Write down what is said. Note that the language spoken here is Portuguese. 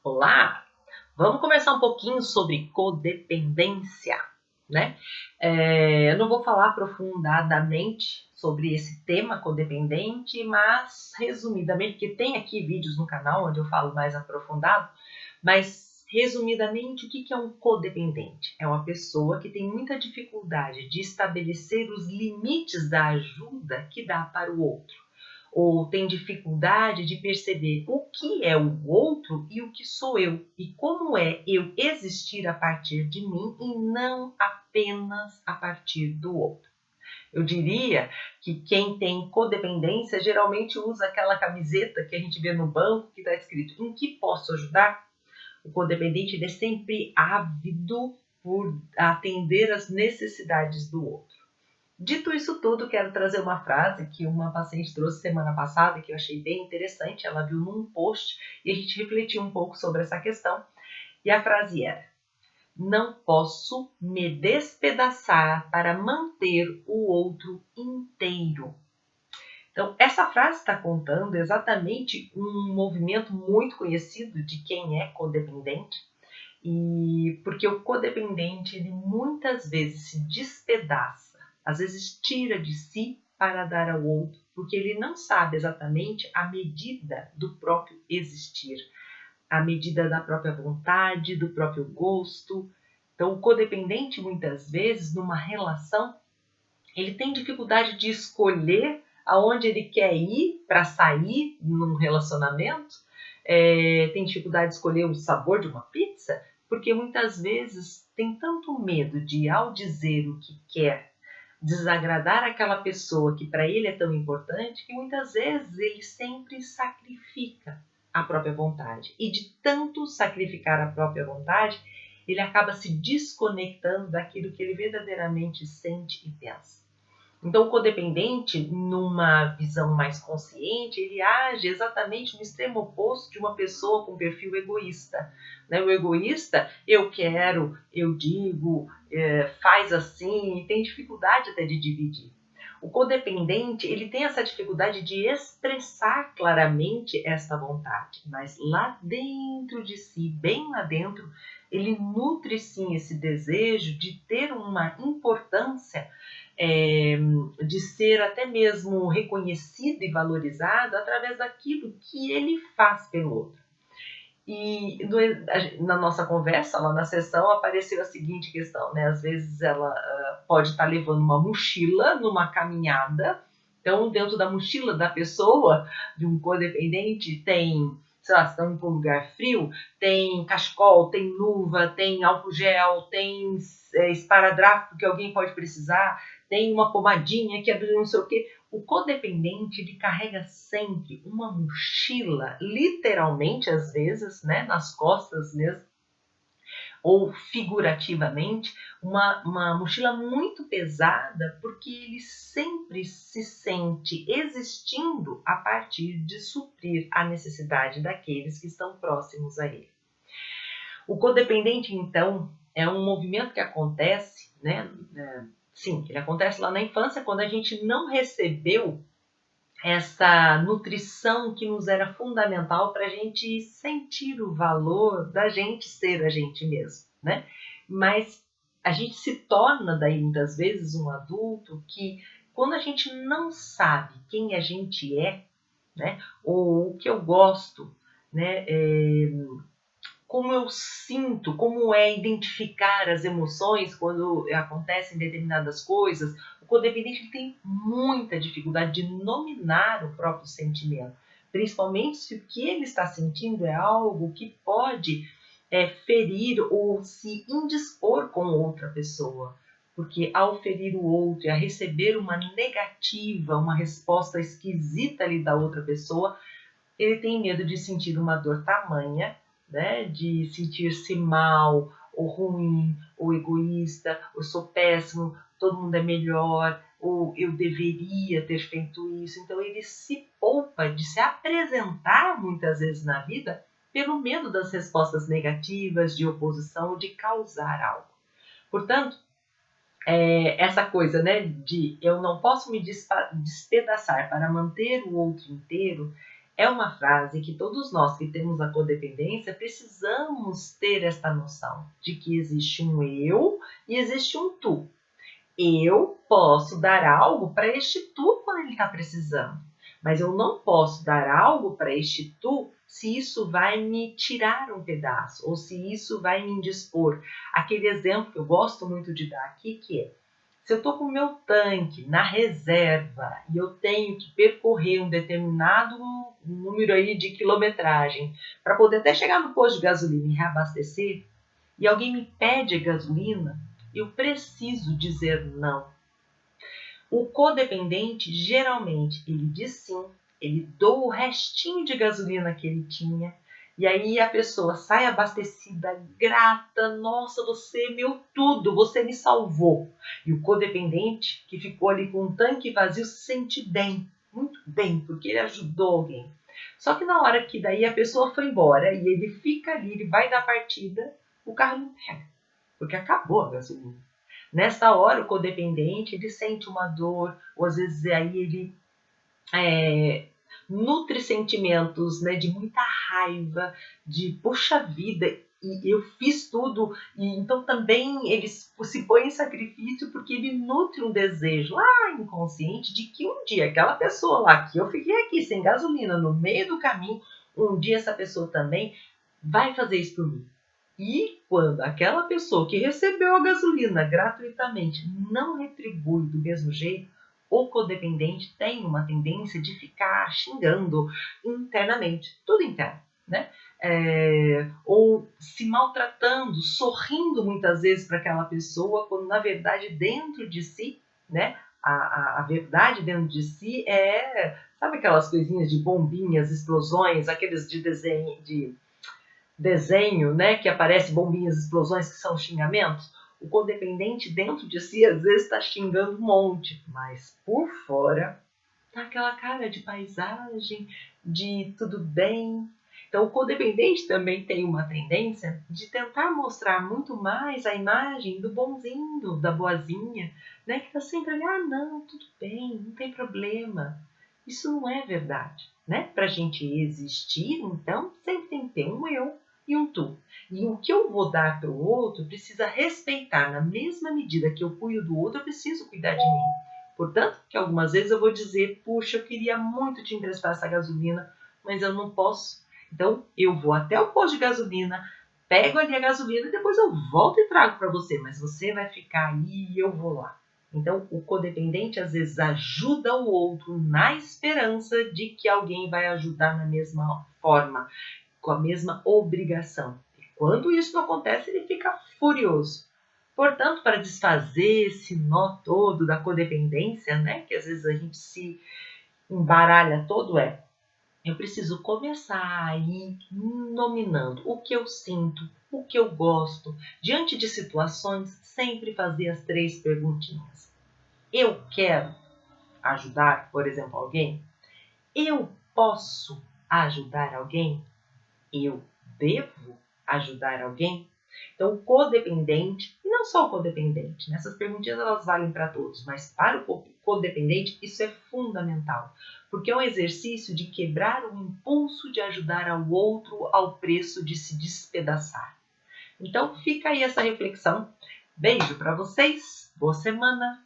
Olá! Vamos conversar um pouquinho sobre codependência, né? Eu não vou falar aprofundadamente sobre esse tema codependente, mas resumidamente, porque tem aqui vídeos no canal onde eu falo mais aprofundado, mas resumidamente, o que é um codependente? É uma pessoa que tem muita dificuldade de estabelecer os limites da ajuda que dá para o outro, ou tem dificuldade de perceber o que é o outro e o que sou eu, e como é eu existir a partir de mim e não apenas a partir do outro. Eu diria que quem tem codependência geralmente usa aquela camiseta que a gente vê no banco que está escrito: em que posso ajudar? O codependente ele é sempre ávido por atender às necessidades do outro. Dito isso tudo, quero trazer uma frase que uma paciente trouxe semana passada, que eu achei bem interessante. Ela viu num post e a gente refletiu um pouco sobre essa questão. E a frase era: não posso me despedaçar para manter o outro inteiro. Então, essa frase está contando exatamente um movimento muito conhecido de quem é codependente, e porque o codependente ele muitas vezes se despedaça, às vezes tira de si para dar ao outro, porque ele não sabe exatamente a medida do próprio existir, a medida da própria vontade, do próprio gosto. Então, o codependente muitas vezes numa relação ele tem dificuldade de escolher aonde ele quer ir para sair num relacionamento, tem dificuldade de escolher o sabor de uma pizza, porque muitas vezes tem tanto medo de, ao dizer o que quer, desagradar aquela pessoa que para ele é tão importante, que muitas vezes ele sempre sacrifica a própria vontade. E de tanto sacrificar a própria vontade, ele acaba se desconectando daquilo que ele verdadeiramente sente e pensa. Então, o codependente, numa visão mais consciente, ele age exatamente no extremo oposto de uma pessoa com perfil egoísta. Né? O egoísta, eu quero, eu digo, faz assim, e tem dificuldade até de dividir. O codependente, ele tem essa dificuldade de expressar claramente essa vontade, mas lá dentro de si, bem lá dentro, ele nutre sim esse desejo de ter uma importância, de ser até mesmo reconhecido e valorizado através daquilo que ele faz pelo outro. E na nossa conversa, lá na sessão, apareceu a seguinte questão, né? Às vezes ela pode estar levando uma mochila numa caminhada, então dentro da mochila da pessoa, de um codependente, tem, sei lá, se estão em um lugar frio, tem cachecol, tem luva, tem álcool gel, tem esparadrapo que alguém pode precisar, tem uma pomadinha que é do não sei o quê. O codependente ele carrega sempre uma mochila, literalmente às vezes, né, nas costas mesmo, ou figurativamente, uma mochila muito pesada, porque ele sempre se sente existindo a partir de suprir a necessidade daqueles que estão próximos a ele. O codependente, então, é um movimento que acontece, né? Sim, ele acontece lá na infância, quando a gente não recebeu essa nutrição que nos era fundamental para a gente sentir o valor da gente ser a gente mesmo, né? Mas a gente se torna daí muitas vezes um adulto que, quando a gente não sabe quem a gente é, né? Ou o que eu gosto, né? Como eu sinto, como é identificar as emoções quando acontecem determinadas coisas. O codependente tem muita dificuldade de nominar o próprio sentimento, principalmente se o que ele está sentindo é algo que pode ferir ou se indispor com outra pessoa. Porque ao ferir o outro e a receber uma negativa, uma resposta esquisita ali da outra pessoa, ele tem medo de sentir uma dor tamanha, né, de sentir-se mal, ou ruim, ou egoísta, ou sou péssimo, todo mundo é melhor, ou eu deveria ter feito isso. Então ele se poupa de se apresentar muitas vezes na vida pelo medo das respostas negativas, de oposição, de causar algo. Portanto, essa coisa, né, de eu não posso me despedaçar para manter o outro inteiro, É uma frase que todos nós que temos a codependência precisamos ter esta noção de que existe um eu e existe um tu. Eu posso dar algo para este tu quando ele está precisando, mas eu não posso dar algo para este tu se isso vai me tirar um pedaço ou se isso vai me indispor. Aquele exemplo que eu gosto muito de dar aqui, que é: se eu estou com o meu tanque na reserva e eu tenho que percorrer um determinado número aí de quilometragem para poder até chegar no posto de gasolina e reabastecer, e alguém me pede gasolina, eu preciso dizer não. O codependente, geralmente, ele diz sim, ele doa o restinho de gasolina que ele tinha, e aí a pessoa sai abastecida, grata: nossa, você é meu tudo, você me salvou. E o codependente, que ficou ali com um tanque vazio, se sente bem, muito bem, porque ele ajudou alguém. Só que na hora que daí a pessoa foi embora e ele fica ali, ele vai dar partida, o carro não pega, porque acabou a gasolina. Nessa hora, o codependente, ele sente uma dor, ou às vezes aí ele nutre sentimentos, né, de muita raiva, de puxa vida, e eu fiz tudo, e então também ele se põe em sacrifício porque ele nutre um desejo lá inconsciente de que um dia aquela pessoa lá, que eu fiquei aqui sem gasolina no meio do caminho, um dia essa pessoa também vai fazer isso por mim. E quando aquela pessoa que recebeu a gasolina gratuitamente não retribui do mesmo jeito, o codependente tem uma tendência de ficar xingando internamente, tudo interno, né? Ou se maltratando, sorrindo muitas vezes para aquela pessoa, quando na verdade dentro de si, né? A verdade dentro de si é, sabe aquelas coisinhas de bombinhas, explosões, aqueles de desenho, né, que aparece bombinhas, explosões, que são xingamentos. O codependente dentro de si às vezes está xingando um monte, mas por fora tá aquela cara de paisagem, de tudo bem. Então o codependente também tem uma tendência de tentar mostrar muito mais a imagem do bonzinho, da boazinha, né, que está sempre ali: ah, não, tudo bem, não tem problema. Isso não é verdade, né? Para a gente existir, então, sempre tem que ter um eu e um tu. E o que eu vou dar para o outro precisa respeitar. Na mesma medida que eu cuido do outro, eu preciso cuidar de mim. Portanto, que algumas vezes eu vou dizer: puxa, eu queria muito te emprestar essa gasolina, mas eu não posso. Então, eu vou até o posto de gasolina, pego ali a gasolina e depois eu volto e trago para você. Mas você vai ficar aí e eu vou lá. Então, o codependente às vezes ajuda o outro na esperança de que alguém vai ajudar na mesma forma, com a mesma obrigação. E quando isso não acontece, ele fica furioso. Portanto, para desfazer esse nó todo da codependência, né, que às vezes a gente se embaralha todo, eu preciso começar a ir nominando o que eu sinto, o que eu gosto. Diante de situações, sempre fazer as 3 perguntinhas. Eu quero ajudar, por exemplo, alguém? Eu posso ajudar alguém? Eu devo ajudar alguém? Então, o codependente, e não só o codependente, essas perguntinhas elas valem para todos, mas para o codependente isso é fundamental, porque é um exercício de quebrar o impulso de ajudar ao outro ao preço de se despedaçar. Então, fica aí essa reflexão. Beijo para vocês, boa semana!